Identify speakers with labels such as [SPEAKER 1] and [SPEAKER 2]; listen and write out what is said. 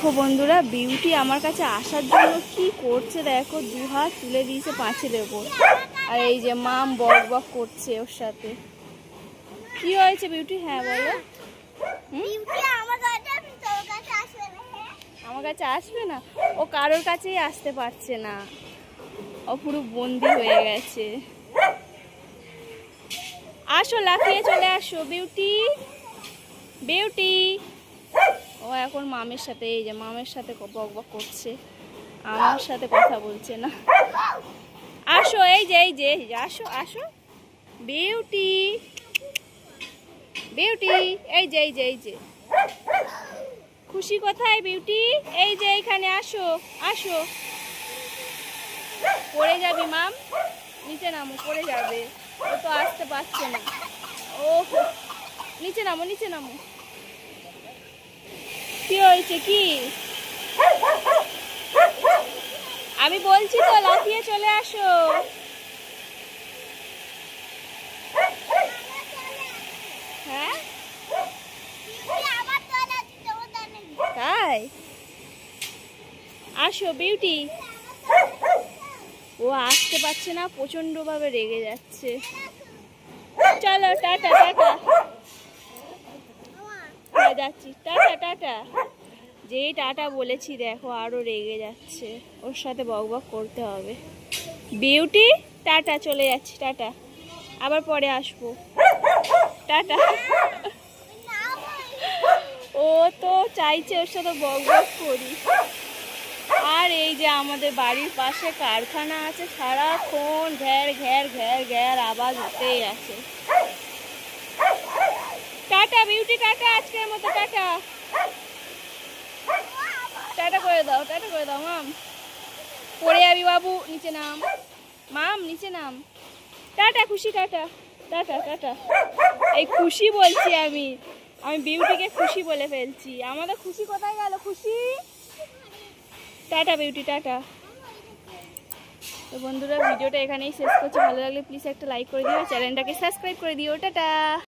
[SPEAKER 1] দেখো বন্ধুরা, বিউটি আমার কাছে আসার জন্য কি করছে দেখো, দু হাত তুলে দিয়েছে পাঁচিলের ওপর। আর এই যে মাম বক বক করছে ওর সাথে। কি হয়েছে বিউটি? হ্যাঁ বলো। আমার কাছে আসবে না, ও কারোর কাছেই আসতে পারছে না, ও পুরো বন্দি হয়ে গেছে। আসো, লাফিয়ে চলে আসো বিউটি। বিউটি ও এখন মামের সাথে, এই যে মামের সাথে বক বক করছে, আমার সাথে কথা বলছে না। আসো, এই যে আসো আসো বিউটি। বিউটি এই যে খুশি কোথায় বিউটি? এই যে এখানে আসো আসো। পড়ে যাবি মাম, নিচে নামো, পড়ে যাবে, ও তো আসতে পারছে না। ও নিচে নামো, নিচে নামো। কি হয়েছে কি? আমি বলছি তো, লাফিয়ে চলে আসো। হ্যাঁ তাই, আসো বিউটি। ও আসতে পারছে না, প্রচন্ড ভাবে রেগে যাচ্ছে। চলো টাটা টাটা, যাচ্ছি, টাটা টাটা। যেই টাটা বলেছি দেখো আরো রেগে যাচ্ছে, ওর সাথে বক বক করতে হবে। বিউটি টাটা, চলে যাচ্ছি, টাটা, আবার পরে আসবো, টাটা। ও তো চাইছে ওর সাথে বক বক করি। আর এই যে আমাদের বাড়ির পাশে কারখানা আছে, সারাক্ষণ ঘ্যার ঘ্যার ঘ্যার ঘ্যার আওয়াজ হতেই আছে। টাটা বিউটি, টাটা, আজকের মতো টাটা। টাটা করে দাও, টাটা করে দাও মাম। পড়ে যাবি বাবু, নিচে নাম মাম, নিচে নাম। টাটা খুশি, টাটা টাটা টাটা। এই খুশি বলছি আমি বিউটিকে খুশি বলে ফেলছি। আমাদের খুশি কোথায় গেল? খুশি, টাটা বিউটি, টাটা। তো বন্ধুরা, ভিডিওটা এখানেই শেষ করছি। ভালো লাগলে প্লিজ একটা লাইক করে দিও, চ্যানেলটাকে সাবস্ক্রাইব করে দিও। টাটা।